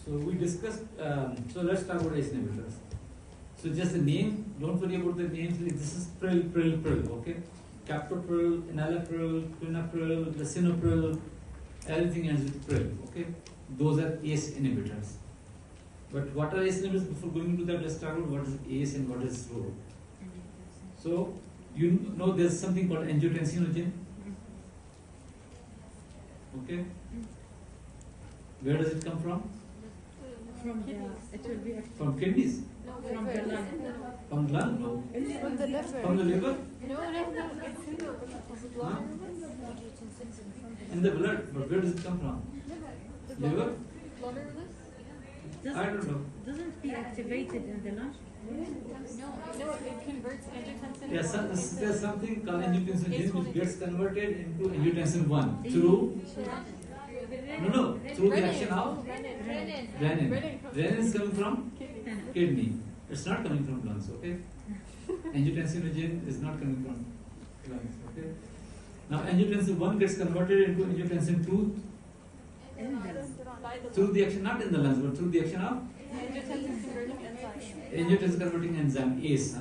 So we discussed, so let's talk about ACE inhibitors. So just the name, don't worry about the names, this is pril, okay? Captopril, enalapril, quinapril, lisinopril, everything ends with pril, okay? Those are ACE inhibitors. But what are ACE inhibitors? Before going into that, let's talk about what is ACE and what is its role. So, you know there's something called angiotensinogen, okay? Where does it come from? From the, it will be From kidneys? from the lung. From lung? No. From the liver. From the liver? No, it's in the blood. Huh? In the blood, but where does it come from? Liver? I don't know. Doesn't it be activated in the lung? No, it converts angiotensin. Yes, there's something called angiotensin which gets converted into angiotensin 1 through through the action of renin. Renin is coming from kidney. It's not coming from lungs, okay? Angiotensinogen is not coming from lungs, okay? Now angiotensin 1 gets converted into angiotensin 2 through the action, not in the lungs, but through the action of angiotensin converting enzyme, ACE.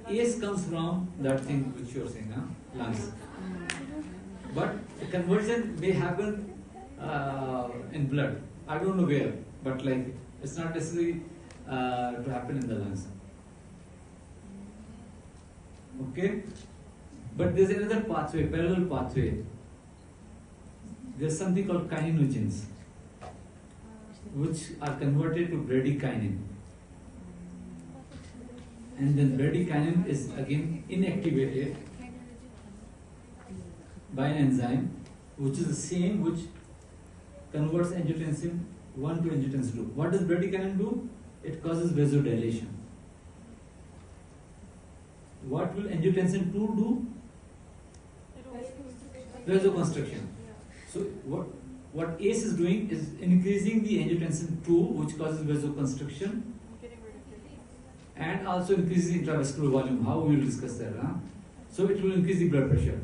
ACE comes from that thing which you are saying, lungs. But the conversion may happen in blood. I don't know where, but like it's not necessary to happen in the lungs. Okay? But there's another pathway, parallel pathway. There's something called kininogens, which are converted to bradykinin. And then bradykinin is again inactivated by an enzyme, which is the same which converts angiotensin 1 to angiotensin 2. What does bradykinin do? It causes vasodilation. What will angiotensin 2 do? Vasoconstriction. So what ACE is doing is increasing the angiotensin 2, which causes vasoconstriction, and also increases intravascular volume. How we will discuss that. So it will increase the blood pressure,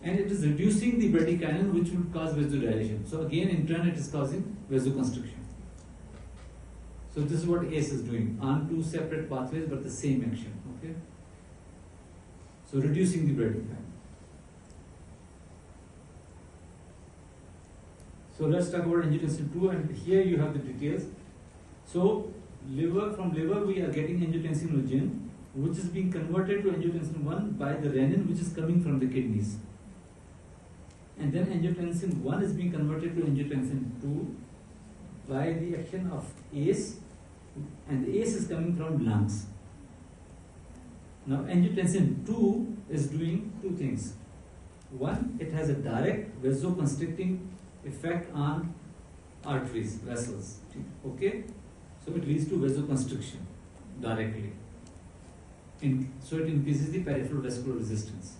and it is reducing the bradykinin, which will cause vasodilation. So again, in turn, it is causing vasoconstriction. So this is what ACE is doing on two separate pathways, but the same action. Okay. So reducing the bradykinin. So let's talk about angiotensin 2, and here you have the details. So from liver we are getting angiotensinogen, which is being converted to angiotensin 1 by the renin, which is coming from the kidneys. And then angiotensin 1 is being converted to angiotensin 2 by the action of ACE, and the ACE is coming from lungs. Now angiotensin 2 is doing two things. One, it has a direct vasoconstricting effect on arteries, vessels. Okay? So it leads to vasoconstriction directly. So it increases the peripheral vascular resistance.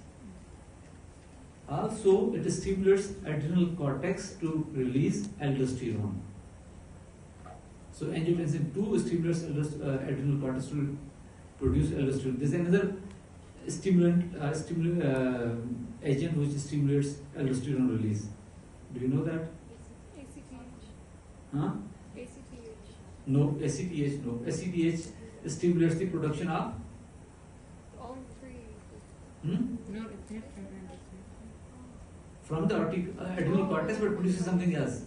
Also, it stimulates adrenal cortex to release aldosterone. So angiotensin 2 stimulates adrenal cortex to produce aldosterone. There is another stimulant agent which stimulates aldosterone release. Do you know that? ACTH. Huh? ACTH. No, ACTH, no. ACTH stimulates the production of All three. No, it's not from the adrenal cortex, but produces something else.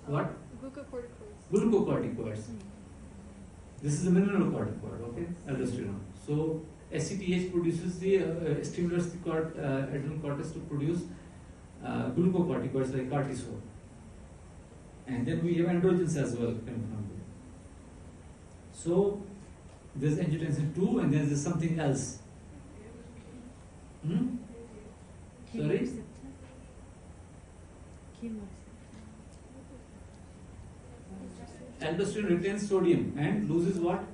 What? Glucocorticoids. Glucocorticoids. This is a mineralocorticoid, okay? Aldosterone. So ACTH produces the stimulates the adrenal cortex to produce glucocorticoids like cortisol. And then we have androgens as well coming from there. So there's angiotensin 2 and then there's something else. Sorry? Aldosterone retains sodium and loses what?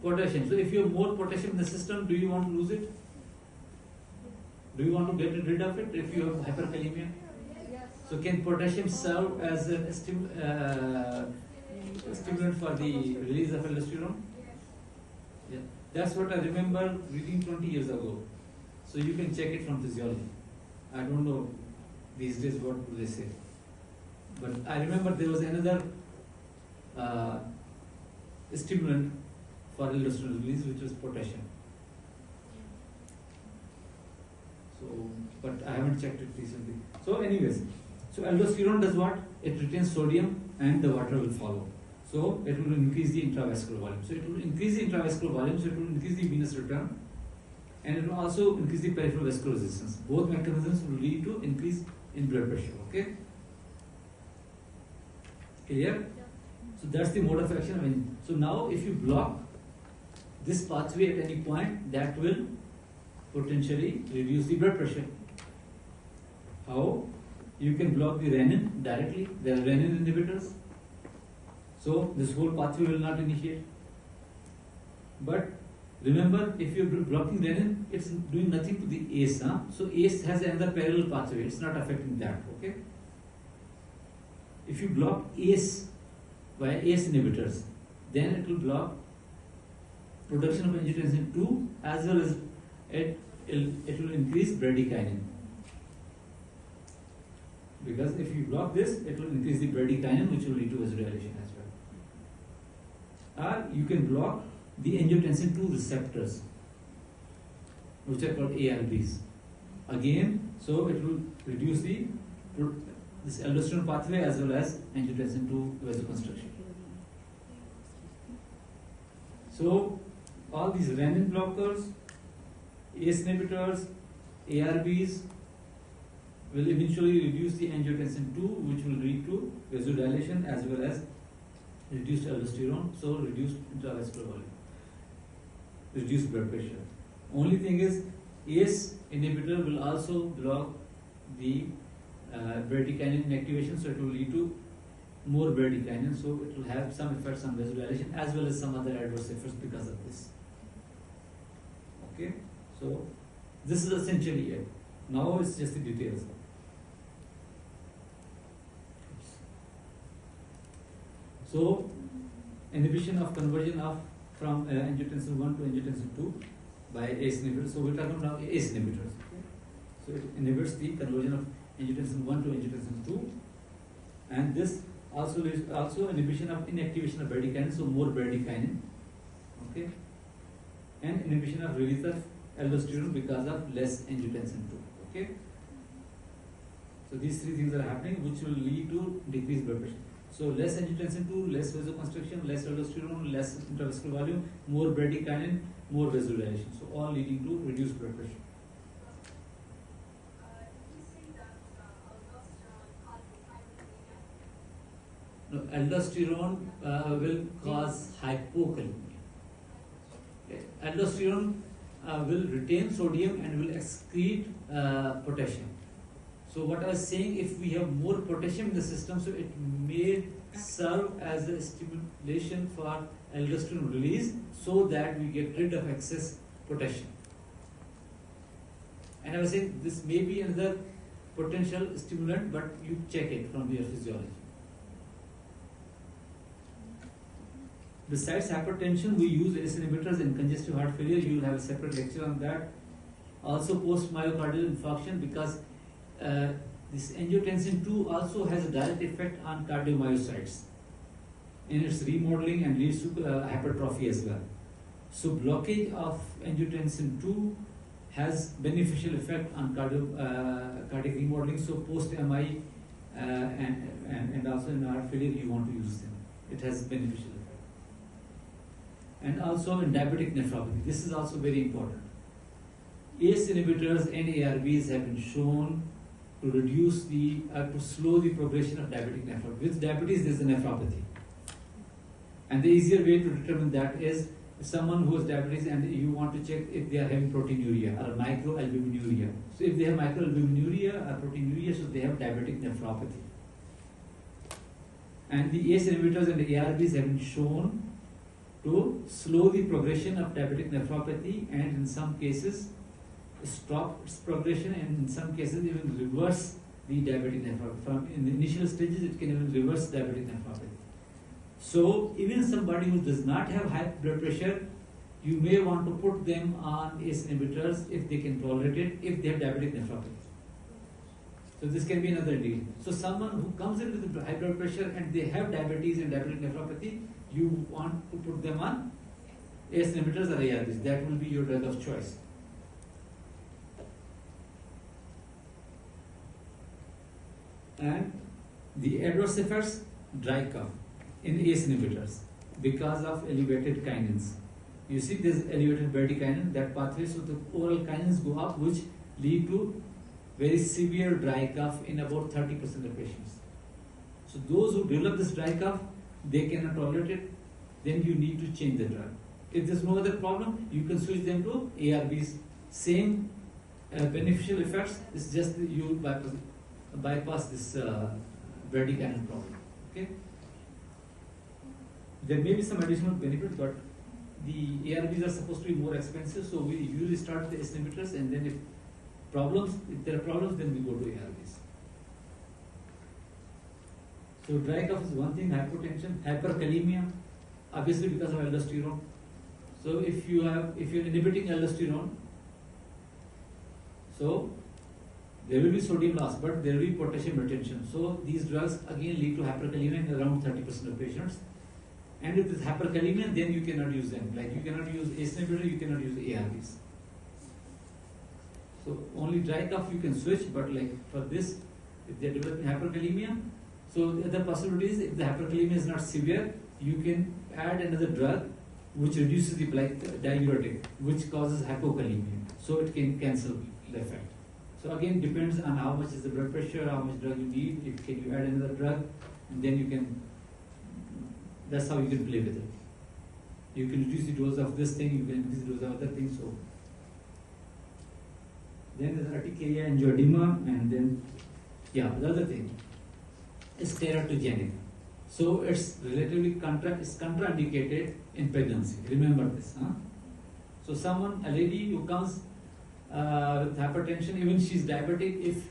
Potassium. So if you have more potassium in the system, do you want to lose it? Do you want to get rid of it if you have hyperkalemia? So can potassium serve as a stimulant for the release of aldosterone? Yeah. That's what I remember reading 20 years ago. So you can check it from physiology. I don't know these days what do they say. But I remember there was another stimulant for aldosterone release, which was potassium. So, but I haven't checked it recently. So, anyways, so aldosterone does what? It retains sodium and the water will follow. So, it will increase the intravascular volume. So, it will increase the intravascular volume, so it will increase the venous return, and it will also increase the peripheral vascular resistance. Both mechanisms will lead to increase in blood pressure. Okay? Clear? So, that's the mode of action. So, now if you block this pathway at any point, that will potentially reduce the blood pressure. How? You can block the renin directly. There are renin inhibitors. So this whole pathway will not initiate. But remember, if you're blocking renin, it's doing nothing to the ACE. So ACE has another parallel pathway. It's not affecting that. Okay. If you block ACE via ACE inhibitors, then it will block production of angiotensin 2 as well as it will increase bradykinin. Because if you block this, it will increase the bradykinin, which will lead to vasodilation as well. Or you can block the angiotensin 2 receptors, which are called ARBs. Again, so it will reduce this aldosterone pathway as well as angiotensin 2 vasoconstriction. So all these renin blockers, ACE inhibitors, ARBs will eventually reduce the angiotensin 2, which will lead to vasodilation as well as reduced aldosterone, so reduced intravascular volume, reduced blood pressure. Only thing is, ACE inhibitor will also block the bradykinin inactivation, so it will lead to more bradykinin, so it will have some effects on vasodilation as well as some other adverse effects because of this. Okay, so this is essentially it. Now it's just the details. So, inhibition of conversion from angiotensin 1 to angiotensin 2 by ACE inhibitors. So, we're talking now ACE inhibitors. Okay? So, it inhibits the conversion of angiotensin 1 to angiotensin 2, and this also is also inhibition of inactivation of bradykinin, so more bradykinin. Okay, and inhibition of release of aldosterone because of less angiotensin 2. Okay, so these three things are happening, which will lead to decreased blood pressure. So less angiotensin 2, less vasoconstriction, less aldosterone, less intravascular volume, more bradykinin, more vasodilation. So all leading to reduced blood pressure. No, aldosterone will cause hypokalemia. Aldosterone will retain sodium and will excrete potassium. So what I was saying, if we have more potassium in the system, so it may serve as a stimulation for aldosterone release, so that we get rid of excess potassium. And I was saying this may be another potential stimulant, but you check it from your physiology. Besides hypertension, we use ACE inhibitors in congestive heart failure. You will have a separate lecture on that. Also post myocardial infarction, because this angiotensin 2 also has a direct effect on cardiomyocytes in its remodeling and leads to hypertrophy as well. So blockage of angiotensin 2 has beneficial effect on cardiac remodeling. So post MI and also in heart failure, you want to use them. It has beneficial effect. And also in diabetic nephropathy, this is also very important. ACE inhibitors and ARBs have been shown to reduce to slow the progression of diabetic nephropathy. With diabetes, there is a nephropathy. And the easier way to determine that is someone who has diabetes and you want to check if they are having proteinuria or microalbuminuria. So if they have microalbuminuria or proteinuria, so they have diabetic nephropathy. And the ACE inhibitors and the ARBs have been shown to slow the progression of diabetic nephropathy and in some cases stop its progression, and in some cases even reverse the diabetic nephropathy. From in the initial stages, it can even reverse diabetic nephropathy. So even somebody who does not have high blood pressure, you may want to put them on ACE inhibitors if they can tolerate it, if they have diabetic nephropathy. So this can be another deal. So someone who comes in with high blood pressure and they have diabetes and diabetic nephropathy, you want to put them on ACE inhibitors or ARBs. That will be your drug of choice. And the adverse effects, dry cough in ACE inhibitors because of elevated kinins. You see this elevated bradykinin, that pathway, so the oral kinins go up, which lead to very severe dry cough in about 30% of patients. So those who develop this dry cough, they cannot tolerate it, then you need to change the drug. If there's no other problem, you can switch them to ARBs. Same beneficial effects, it's just that you bypass this bradykinin problem. Okay. There may be some additional benefit, but the ARBs are supposed to be more expensive, so we usually start with the ACE inhibitors, and then if there are problems, then we go to ARBs. So dry cough is one thing, hypertension, hyperkalemia, obviously because of aldosterone. So if you're inhibiting aldosterone, so there will be sodium loss, but there will be potassium retention. So these drugs again lead to hyperkalemia in around 30% of patients. And if it's hyperkalemia, then you cannot use them. Like you cannot use ACE inhibitor, you cannot use ARBs. So only dry cough you can switch, but like for this, if they're developing hyperkalemia, so the other possibility is if the hyperkalemia is not severe, you can add another drug which reduces the diuretic, which causes hypokalemia. So it can cancel the effect. So again, depends on how much is the blood pressure, how much drug you need. If can you add another drug, and then you can. That's how you can play with it. You can reduce the dose of this thing, you can increase the dose of other things. So then there's urticaria, angioedema, and then the other thing is teratogenic. So it's relatively contraindicated in pregnancy. Remember this. So a lady who comes with hypertension, even she's diabetic, if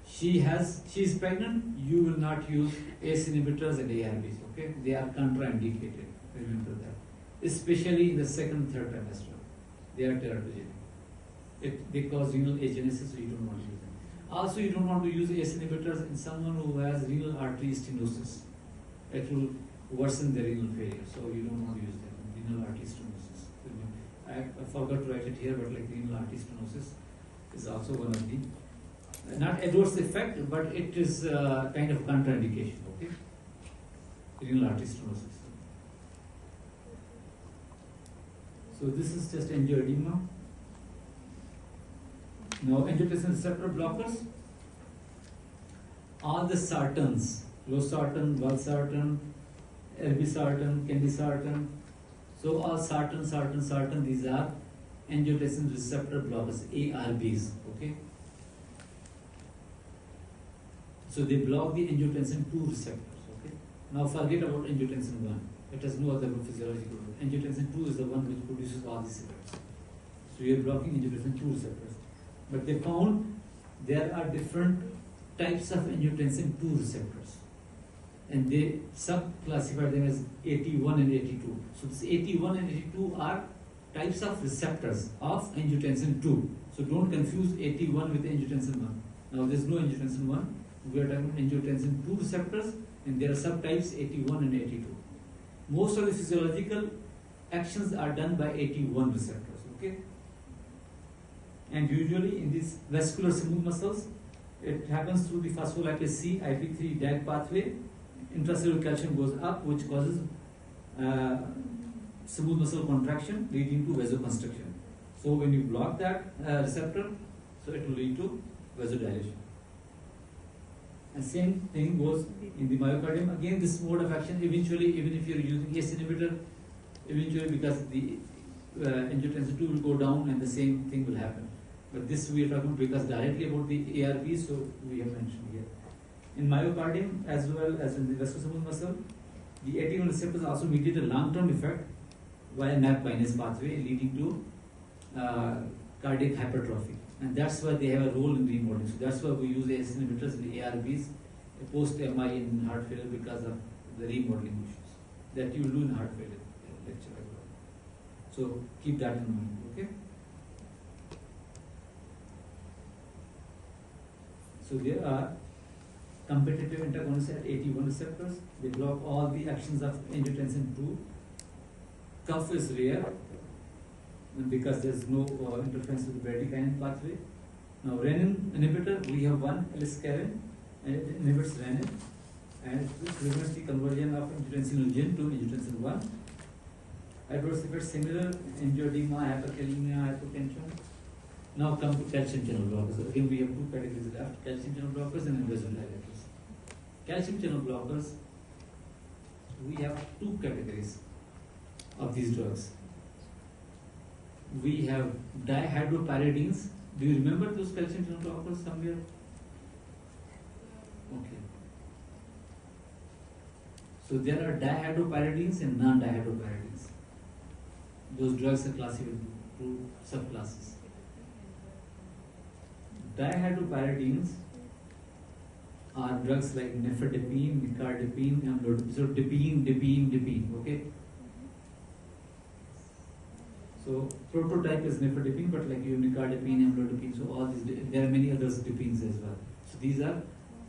she is pregnant, you will not use ACE inhibitors and ARBs. Okay, they are contraindicated. Remember that, especially in the second and third trimester, they are teratogenic. They cause renal agenesis, so you don't want to use them. Also, you don't want to use ACE inhibitors in someone who has renal artery stenosis. It will worsen the renal failure, so you don't want to use them. Renal artery stenosis. I forgot to write it here, but like renal artery stenosis is also one of the not adverse effect, but it is kind of contraindication. Okay, renal artery stenosis. So this is just angioedema. Now angiotensin receptor blockers. All the sartans, losartan, valsartan, irbesartan, candesartan. So all sartan, these are angiotensin receptor blockers, ARBs. Okay. So they block the angiotensin 2 receptors. Okay. Now forget about angiotensin 1. It has no other physiological role. Angiotensin 2 is the one which produces all these effects. So you are blocking angiotensin 2 receptors. But they found there are different types of angiotensin 2 receptors. And they sub-classify them as 81 and 82. So this 81 and 82 are types of receptors of angiotensin 2. So don't confuse 81 with angiotensin 1. Now there is no angiotensin 1. We are talking about angiotensin 2 receptors, and there are subtypes 81 and 82. Most of the physiological actions are done by 81 receptors. Okay. And usually in these vascular smooth muscles, it happens through the phospholipase C, IP3 DAG pathway. Intracellular calcium goes up, which causes smooth muscle contraction, leading to vasoconstriction. So when you block that receptor, so it will lead to vasodilation. And same thing goes in the myocardium. Again, this mode of action, eventually, even if you are using ACE inhibitor, eventually because the angiotensin 2 will go down and the same thing will happen. But this we are talking because directly about the ARB, so we have mentioned here. In myocardium as well as in the vascular muscle, the AT1 receptors also mediate a long-term effect via MAP kinase pathway, leading to cardiac hypertrophy. And that's why they have a role in remodeling. So that's why we use ACE inhibitors in the ARBs post-MI in heart failure because of the remodeling issues that you will do in heart failure lecture as well. So keep that in mind, okay? So there are competitive antagonists at AT1 receptors. They block all the actions of angiotensin II. Cuff is rare because there is no interference with the bradykinin pathway. Now renin inhibitor, we have one L-scarin, and it inhibits renin, and it prevents the conversion of angiotensin to angiotensin 1. Adverse effects similar: angioedema, hyperkalemia, hypotension. Now come to calcium channel blockers. Again, we have two categories left: calcium channel blockers and vasodilators. Calcium channel blockers, we have two categories of these drugs. We have dihydropyridines. Do you remember those calcium channel blockers somewhere? Okay. So there are dihydropyridines and non-dihydropyridines. Those drugs are classified into two subclasses. Dihydropyridines are drugs like nifedipine, nicardipine, amlodipine. So dipine. Okay. So prototype is nifedipine, but like you nicardipine, amlodipine. So all these, there are many other dipines as well. So these are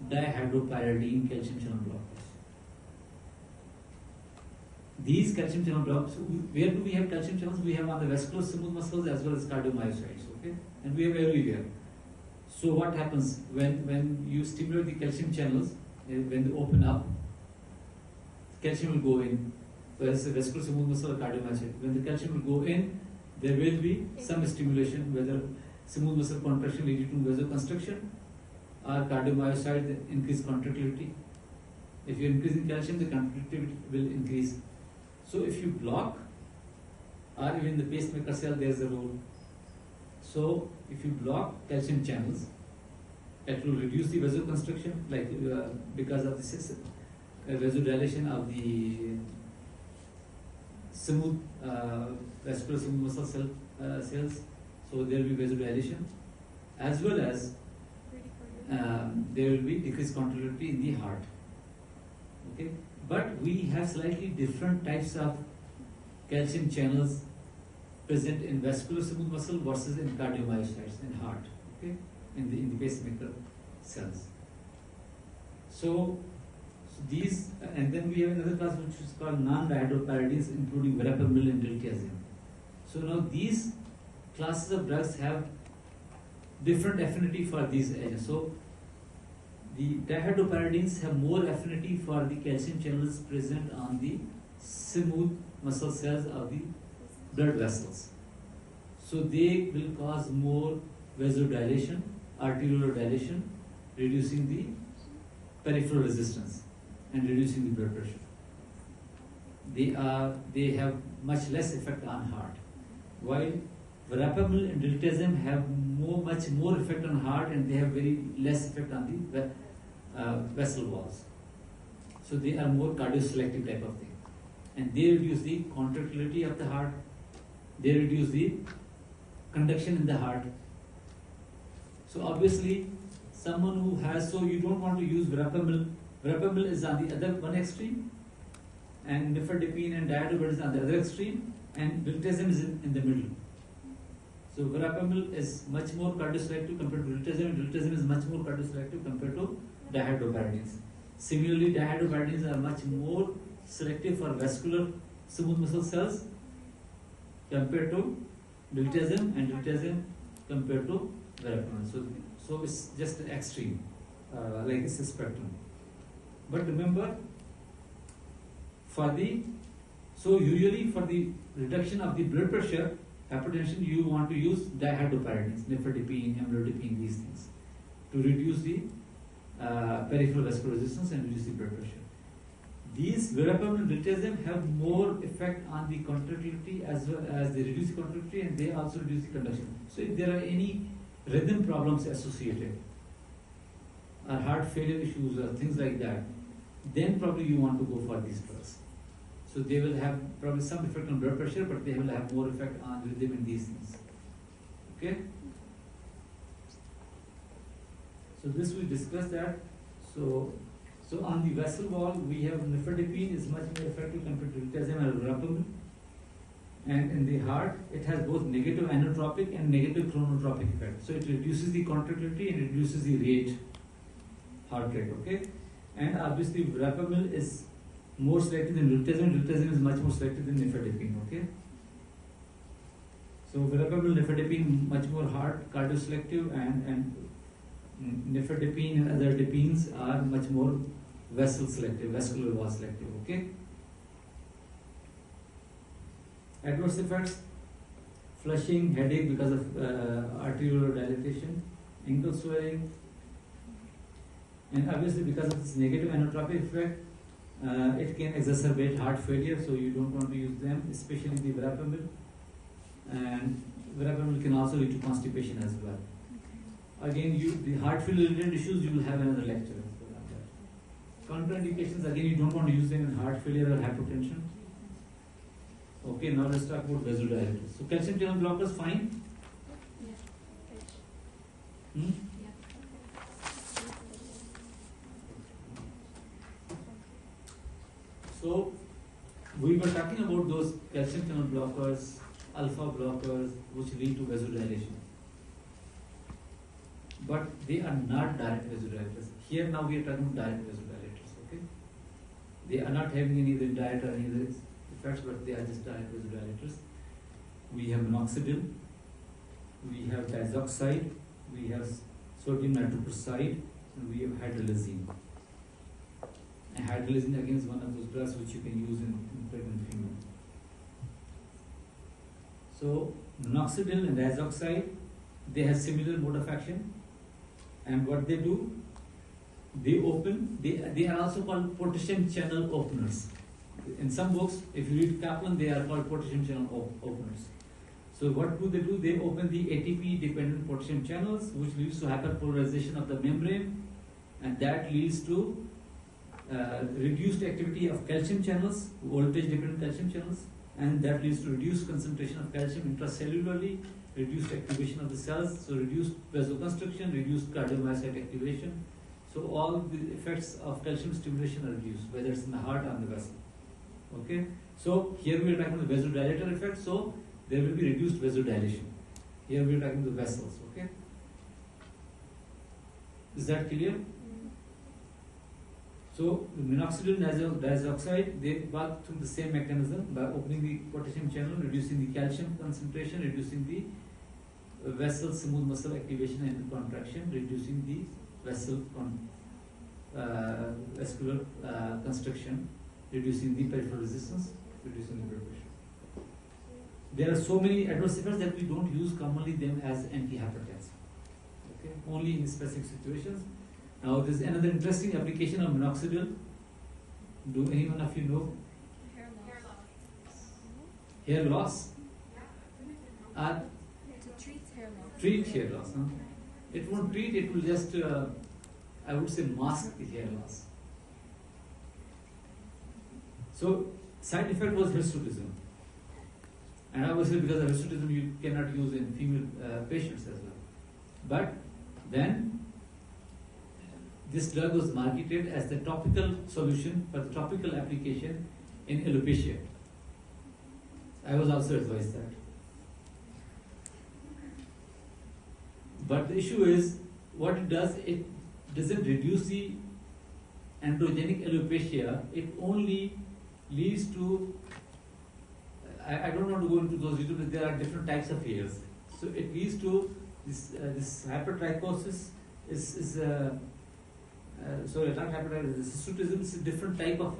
dihydropyridine calcium channel blockers. These calcium channel blockers, where do we have calcium channels? We have on the vascular smooth muscles as well as cardiomyocytes. Okay, and we have everywhere. So what happens when you stimulate the calcium channels, when they open up, calcium will go in, whether it's a vascular smooth muscle or cardiomyocyte. When the calcium will go in, there will be some stimulation, whether smooth muscle contraction leading to vasoconstriction or cardiomyocyte increased contractility. If you are increasing calcium, the contractility will increase. So if you block, or even the pacemaker cell, there is a role. So if you block calcium channels, it will reduce the vasoconstriction, like because of the vasodilation of the smooth vascular smooth muscle cells. So there will be vasodilation, as well as there will be decreased contractility in the heart. Okay, but we have slightly different types of calcium channels present in vascular smooth muscle versus in cardiomyocytes in heart. Okay, in the pacemaker cells. So these, and then we have another class which is called non-dihydropyridines, including verapamil and diltiazem. So now these classes of drugs have different affinity for these agents. So the dihydropyridines have more affinity for the calcium channels present on the smooth muscle cells of the blood vessels. So they will cause more vasodilation, arteriolar dilation, reducing the peripheral resistance and reducing the blood pressure. They have much less effect on heart, while verapamil and diltiazem have much more effect on heart, and they have very less effect on the vessel walls. So they are more cardioselective type of thing, and they reduce the contractility of the heart. They reduce the conduction in the heart. So obviously, someone who has, so you don't want to use verapamil. Verapamil is on the other one extreme, and nifedipine and dihydropyridine is on the other extreme, and diltiazem is in the middle. So verapamil is much more cardioselective compared to diltiazem, and diltiazem is much more cardioselective compared to dihydropyridines. Similarly, dihydropyridines are much more selective for vascular smooth muscle cells compared to diltiazem, and diltiazem compared to verapamil. So it's just the extreme, like it's a spectrum. But remember, so usually for the reduction of the blood pressure, hypertension, you want to use dihydropyridines, nifedipine, amlodipine, these things, to reduce the peripheral vascular resistance and reduce the blood pressure. These verapamil and diltiazem have more effect on the contractility, as well as they reduce the contractility, and they also reduce the conduction. So if there are any rhythm problems associated, or heart failure issues or things like that, then probably you want to go for these drugs. So they will have probably some effect on blood pressure, but they will have more effect on rhythm and these things. Okay? So this we discussed that. So on the vessel wall, we have nifedipine is much more effective compared to diltiazem and verapamil. And in the heart, it has both negative inotropic and negative chronotropic effect. So it reduces the contractility and reduces the rate heart rate. Okay, and obviously verapamil is more selective than lutazide. Lutazide is much more selective than nifedipine. Okay, so verapamil, nifedipine much more hard cardioselective, and nifedipine and other dipines are much more vessel selective, vascular wall selective. Okay. Adverse effects: flushing, headache because of arterial dilatation, ankle swelling, and obviously because of this negative anotropic effect, it can exacerbate heart failure. So you don't want to use them, especially the verapamil. And verapamil can also lead to constipation as well. Again, the heart failure related issues, you will have another lecture as well on that. Contraindications, again, you don't want to use them in heart failure or hypertension. Okay, now let's talk about vasodilators. So calcium channel blockers, fine. Hmm? So we were talking about those calcium channel blockers, alpha blockers, which lead to vasodilation. But they are not direct vasodilators. Here now we are talking about direct vasodilators. Okay, they are not having any indirect or any other effects, but they are just direct vasodilators. We have minoxidil, we have diazoxide, we have sodium nitroprusside, and we have hydralazine. And hydralazine again is one of those drugs which you can use in pregnant female. So minoxidil and diazoxide, they have similar mode of action, and what they do, they open. They are also called potassium channel openers. In some books, if you read Kaplan, they are called potassium channel openers. So what do? They open the ATP-dependent potassium channels, which leads to hyperpolarization of the membrane, and that leads to reduced activity of calcium channels, voltage-dependent calcium channels, and that leads to reduced concentration of calcium intracellularly, reduced activation of the cells, so reduced vasoconstriction, reduced cardiomyocyte activation. So all the effects of calcium stimulation are reduced, whether it's in the heart or in the vessel. Okay, so here we are talking about the vasodilator effect, so there will be reduced vasodilation. Here we are talking about the vessels. Okay, is that clear? So the minoxidil and diazoxide, they work through the same mechanism by opening the potassium channel, reducing the calcium concentration, reducing the vessel smooth muscle activation and contraction, reducing the vascular constriction, reducing the peripheral resistance, reducing the blood pressure. There are so many adverse effects that we don't use commonly them as anti-hypertensive. Okay, only in specific situations. Now there is another interesting application of minoxidil. Do anyone of you know? Hair loss. To treat hair loss. Treat hair loss. Huh? It won't treat. It will just, I would say, mask the hair loss. So side effect was hirsutism, and obviously because of hirsutism you cannot use in female patients as well. But then this drug was marketed as the topical solution for the topical application in alopecia. I was also advised that. But the issue is, what it doesn't reduce the androgenic alopecia, it only leads to, I don't want to go into those details, but there are different types of hairs. So it leads to this hypertrichosis sorry, not hypertrichosis, hirsutism is a different type of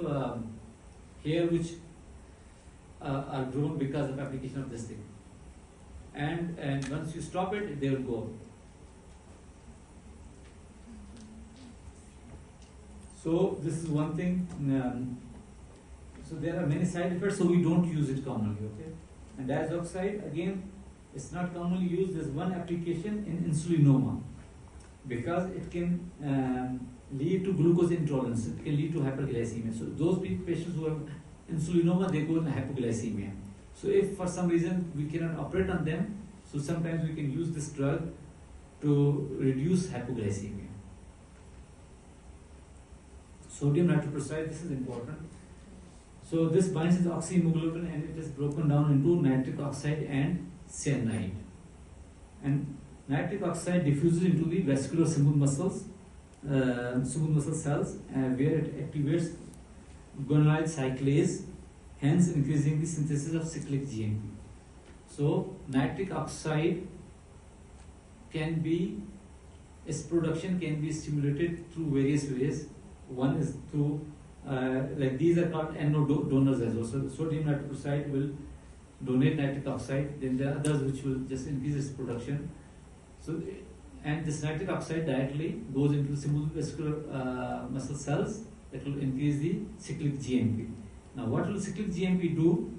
hair which are grown because of application of this thing. And once you stop it, they will go. So this is one thing. So there are many side effects, so we don't use it commonly. Okay. And diazoxide, again, it's not commonly used. There's one application in insulinoma because it can lead to glucose intolerance. It can lead to hyperglycemia. So those patients who have insulinoma, they go in hypoglycemia. So if for some reason we cannot operate on them, so sometimes we can use this drug to reduce hypoglycemia. Sodium nitroprusside, this is important. So this binds with oxyhemoglobin and it is broken down into nitric oxide and cyanide. And nitric oxide diffuses into the vascular smooth muscles smooth muscle cells where it activates guanylate cyclase, hence increasing the synthesis of cyclic GMP. So nitric oxide can be, its production can be stimulated through various ways. One is through like these are called NO donors as well. So sodium nitroprusside will donate nitric oxide. Then there are others which will just increase its production. So and this nitric oxide directly goes into smooth vascular muscle cells that will increase the cyclic GMP. Now what will cyclic GMP do?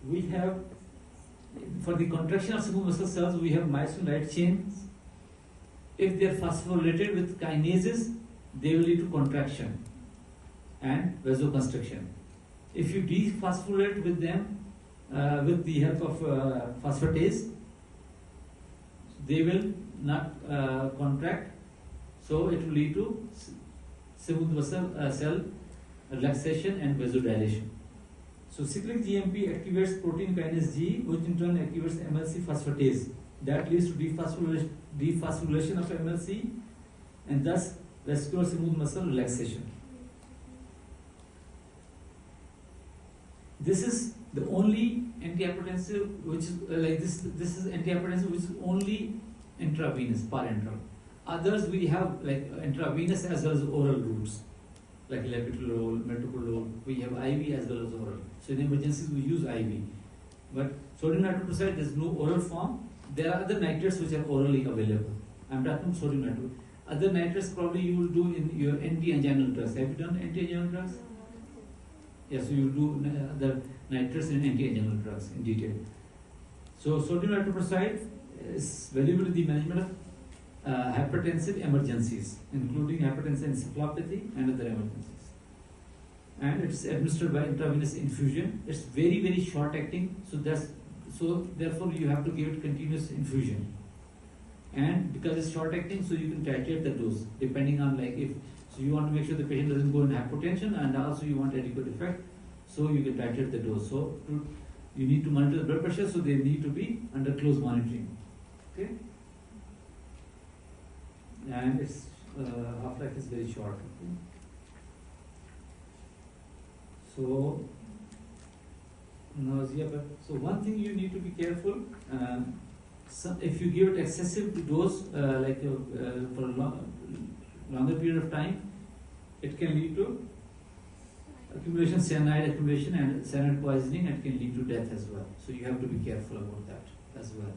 We have, for the contraction of smooth muscle cells, we have myosin light chains. If they are phosphorylated with kinases, they will lead to contraction and vasoconstriction. If you dephosphorylate with them with the help of phosphatase, they will not contract, so it will lead to smooth muscle cell relaxation and vasodilation. So cyclic GMP activates protein kinase G, which in turn activates MLC phosphatase. That leads to dephosphorylation of MLC and thus vascular smooth muscle relaxation. This is the only antihypertensive which is like this. This is antihypertensive which is only intravenous, parenteral. Others we have like intravenous as well as oral routes, like labetalol, metoprolol. We have IV as well as oral. So in emergencies we use IV. But sodium nitroprusside, there is no oral form. There are other nitrates which are orally available. I'm talking about sodium nitrate. Other nitrates probably you will do in your anti-anginal drugs. Have you done anti-anginal drugs? Yes, so you will do other nitrates in anti-anginal drugs in detail. So sodium nitroprusside is valuable in the management of hypertensive emergencies, including hypertensive encephalopathy and other emergencies. And it's administered by intravenous infusion. It's very, very short acting, so therefore you have to give it continuous infusion. And because it's short acting, so you can titrate the dose depending on like if so you want to make sure the patient doesn't go in hypotension, and also you want adequate effect, so you can titrate the dose. So you need to monitor the blood pressure, so they need to be under close monitoring. Okay. And its half-life is very short. Okay? So nausea. So one thing you need to be careful. If you give it excessive dose, for a longer period of time, it can lead to accumulation, cyanide accumulation, and cyanide poisoning, and can lead to death as well. So you have to be careful about that as well.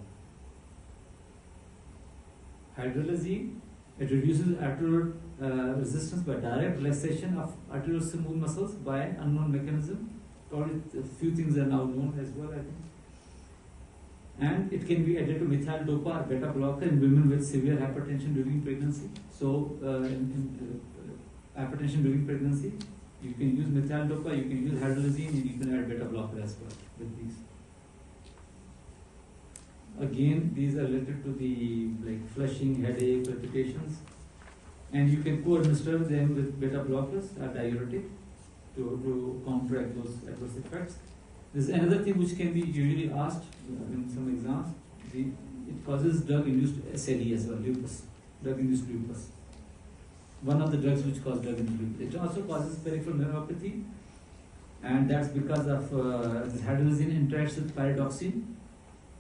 Hydralazine, it reduces arterial resistance by direct relaxation of arterial smooth muscles by an unknown mechanism. Probably a few things are now known as well, I think. And it can be added to methyl dopa or beta blocker in women with severe hypertension during pregnancy. So, in hypertension during pregnancy, you can use methyl dopa, you can use hydralazine, and you can add beta blocker as well with these. Again, these are related to the like flushing, headache, palpitations, and you can co-administer them with beta blockers or diuretic to counteract those adverse effects. There's another thing which can be usually asked in some exams. It causes drug-induced SLE as well, lupus, drug-induced lupus. One of the drugs which cause drug-induced lupus. It also causes peripheral neuropathy, and that's because of the hydralazine interacts with pyridoxine,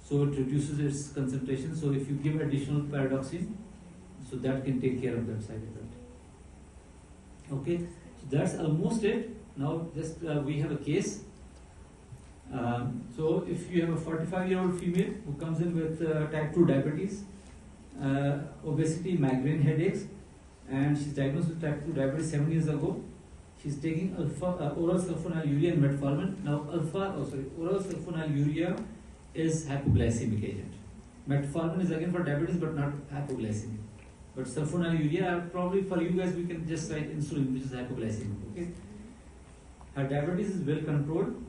so it reduces its concentration. So if you give additional pyridoxine, so that can take care of that side effect. Okay, so that's almost it. Now just we have a case. So if you have a 45-year-old female who comes in with type 2 diabetes, obesity, migraine headaches, and she's diagnosed with type 2 diabetes 7 years ago. She's taking oral sulfonylurea and metformin. Now oral sulfonylurea is hypoglycemic agent. Metformin is again for diabetes but not hypoglycemic. But sulfonylurea, probably for you guys we can just write insulin, which is hypoglycemic. Okay. Her diabetes is well controlled.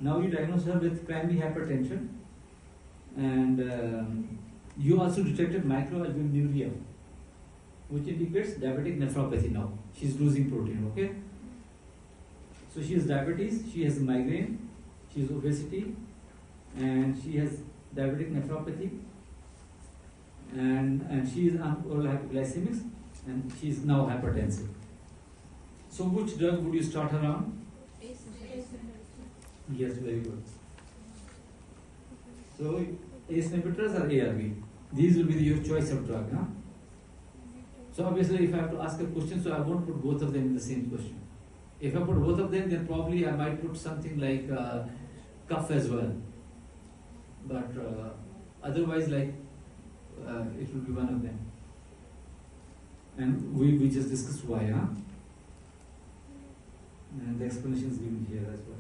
Now you diagnose her with primary hypertension, and you also detected microalbuminuria, which indicates diabetic nephropathy. Now she's losing protein. Okay, so she has diabetes, she has migraine, she has obesity, and she has diabetic nephropathy, and she is on oral hypoglycemics. and she is now hypertensive. So which drug would you start her on? Yes, very good. So ACE inhibitors or ARB? These will be your choice of drug. Huh? So obviously if I have to ask a question, so I won't put both of them in the same question. If I put both of them, then probably I might put something like cough as well. But otherwise, like it will be one of them. And we just discussed why, huh? And the explanation is given here as well.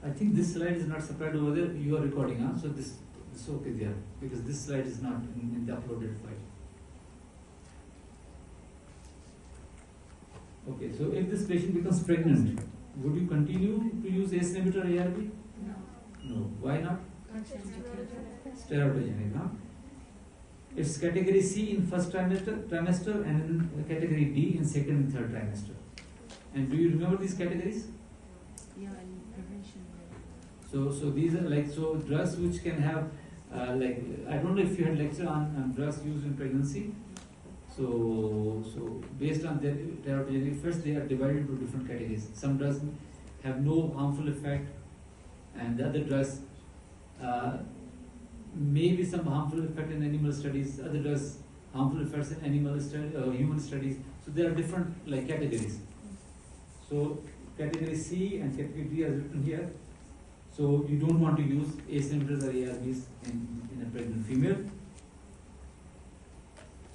I think this slide is not supplied over there. You are recording, huh? So this is okay there because this slide is not in the uploaded file. Okay, so if this patient becomes pregnant, would you continue to use ACE inhibitor ARB? No. Why not? Steroidogenic, huh? It's category C in first trimester and in category D in second and third trimester. And do you remember these categories? Yeah, and prevention. So these are like drugs which can have like I don't know if you had lecture on drugs used in pregnancy. So based on their teratogenic effects, they are divided into different categories. Some drugs have no harmful effect, and the other drugs may be some harmful effect in animal studies. Other drugs harmful effects in human studies. So there are different like categories. So category C and category D are written here. So you don't want to use ACE inhibitors or ARBs in a pregnant female.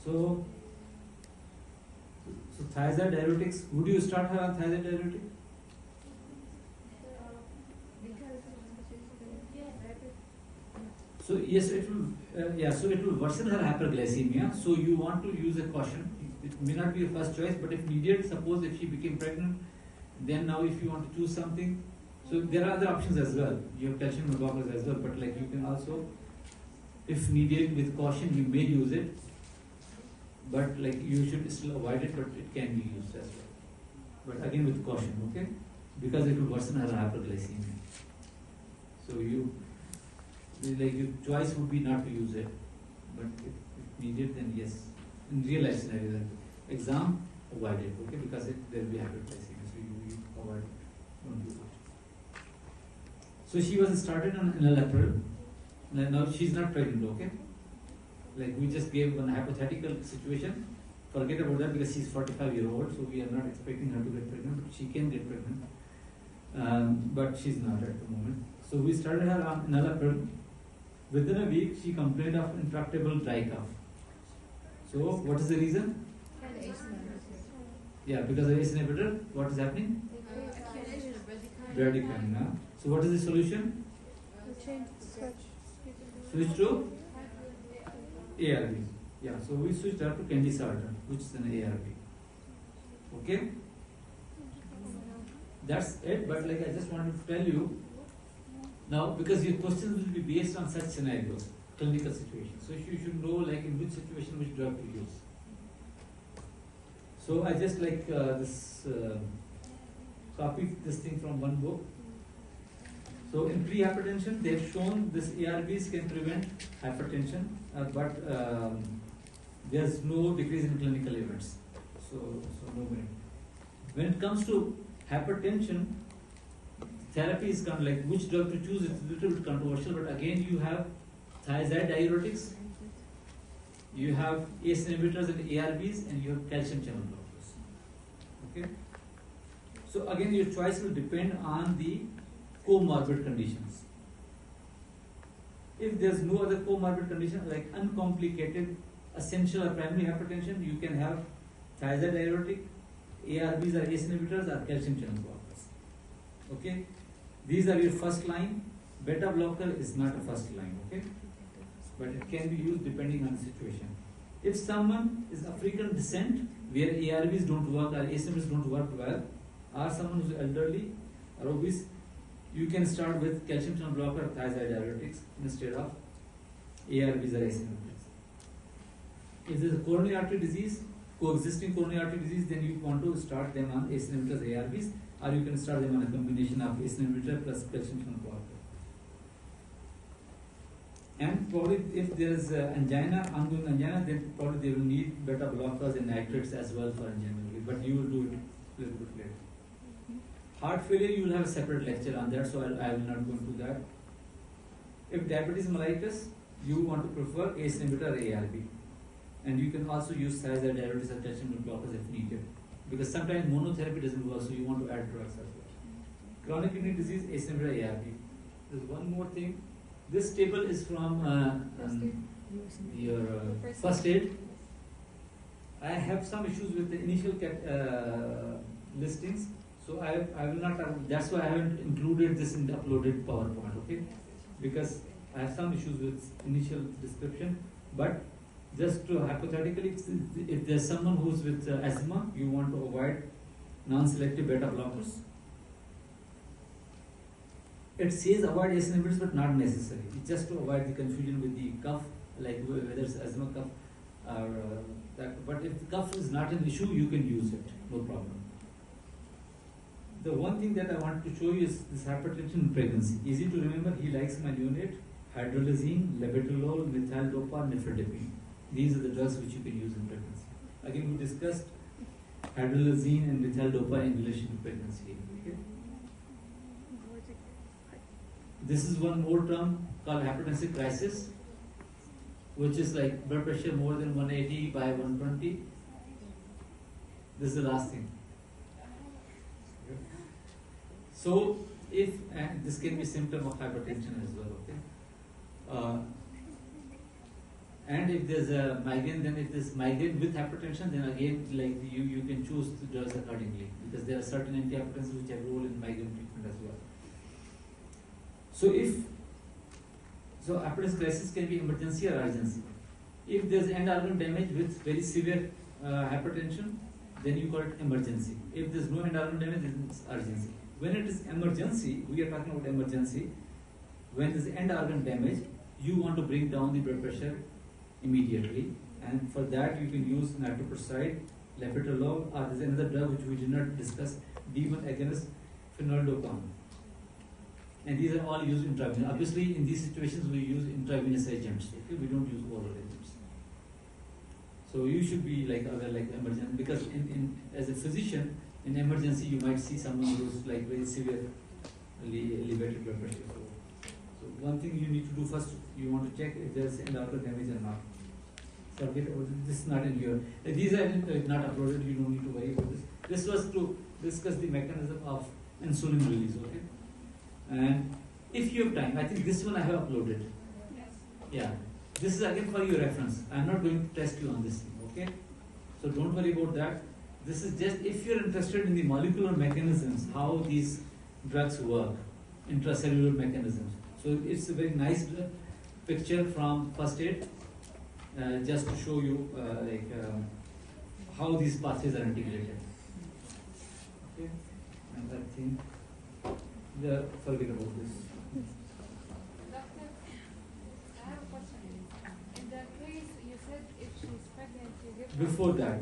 So thiazide diuretics, would you start her on thiazide diuretic? So yes, it will. So it will worsen her hyperglycemia. So you want to use a caution. It may not be your first choice, but if needed, suppose if she became pregnant, then now if you want to choose something, so there are other options as well. You have calcium blockers as well, but like you can also, if needed with caution, you may use it. But like you should still avoid it, but it can be used as well. But again with caution, okay? Because it will worsen her hyperglycemia. So your choice would be not to use it. But if needed, then yes. In real life scenario, exam, avoid it, okay? Because there will be hyperglycemia, so you avoid it. Don't use it. So she was started on enalapril. Now she's not pregnant, okay? Like we just gave one hypothetical situation. Forget about that because she's 45-year-old, so we are not expecting her to get pregnant, but she can get pregnant. But she's not at the moment. So we started her on enalapril. Within a week, she complained of intractable dry cough. So what is the reason? Yeah, because of ACE inhibitor, what is happening? Bradykinin. So what is the solution? Switch to ARB. Yeah, so we switched her to candesartan, which is an ARB. Okay? That's it, but like I just wanted to tell you, now because your questions will be based on such scenarios, clinical situations. So you should know like in which situation which drug to use. So I just like copied this thing from one book. So in pre-hypertension, they have shown this ARBs can prevent hypertension, but there's no decrease in clinical events. So no way. When it comes to hypertension, therapy is kind of like which drug to choose. It's a little bit controversial, but again you have thiazide diuretics, you have ACE inhibitors and ARBs, and you have calcium channel blockers. Okay. So again, your choice will depend on the comorbid conditions. If there's no other comorbid condition like uncomplicated essential or primary hypertension, you can have thiazide diuretic, ARBs or ACE inhibitors or calcium channel blockers. Okay, these are your first line. Beta blocker is not a first line, okay, but it can be used depending on the situation. If someone is African descent where ARBs don't work or ACE inhibitors don't work well, or someone who's elderly or obese, you can start with calcium channel blocker or thiazide diuretics instead of ARBs or ACE inhibitors. If there is a coronary artery disease, coexisting coronary artery disease, then you want to start them on ACE inhibitors, ARBs, or you can start them on a combination of ACE inhibitor plus calcium channel blocker. And probably if there is angina, ongoing angina, then probably they will need beta blockers and nitrates as well for angina. But you will do it a little bit later. Heart failure, you will have a separate lecture on that, so I will not go into that. If diabetes mellitus, you want to prefer ACE inhibitor or ARB. And you can also use thiazide diabetes attachment blockers if needed. Because sometimes monotherapy doesn't work, so you want to add drugs as well. Chronic kidney disease, ACE inhibitor, ARB. There's one more thing. This table is from your first aid. I have some issues with the initial listings, so I will not. That's why I haven't included this in the uploaded PowerPoint. Okay, because I have some issues with initial description. But just to hypothetically, if there's someone who's with asthma, you want to avoid non-selective beta blockers. It says avoid ACE inhibitors, but not necessary. It's just to avoid the confusion with the cough, like whether it's asthma cough or that. But if the cough is not an issue, you can use it, no problem. The one thing that I want to show you is this hypertension in pregnancy. Easy to remember, he likes malonate, hydralazine, levetolol, methyl-dopa, nifedipine. These are the drugs which you can use in pregnancy. Again, we discussed hydralazine and methyl-dopa in relation to pregnancy. Okay? This is one more term called hypertensive crisis, which is like blood pressure more than 180 by 120. This is the last thing. So, if this can be symptom of hypertension as well, okay. And if there's a migraine, then if there's migraine with hypertension, then again, like you can choose the drugs accordingly, because there are certain anti-hypertensives which have role in migraine treatment as well. So hypertensive crisis can be emergency or urgency. If there's end organ damage with very severe hypertension, then you call it emergency. If there's no end organ damage, then it's urgency. When it is emergency, we are talking about emergency. When there's end organ damage, you want to bring down the blood pressure immediately, and for that you can use nitroprusside, levetolol, or there's another drug which we did not discuss, D1 agonist, phenol-dopam. And these are all used intravenously. Obviously, in these situations, we use intravenous agents. Okay? We don't use oral agents. So you should be like emergency, because as a physician, in emergency, you might see someone who's like very severely elevated blood pressure. So one thing you need to do first, you want to check if there's end organ damage or not. So this is not in here. These are not uploaded. You don't need to worry about this. This was to discuss the mechanism of insulin release. Okay. And if you have time, I think this one I have uploaded. Yes. Yeah. This is again for your reference. I'm not going to test you on this thing, okay? So don't worry about that. This is just if you're interested in the molecular mechanisms, how these drugs work, intracellular mechanisms. So it's a very nice picture from first aid, just to show you how these pathways are integrated. Okay. And I think forget about this. Doctor, I have a question. In the case you said if she's pregnant, you give her. Before that,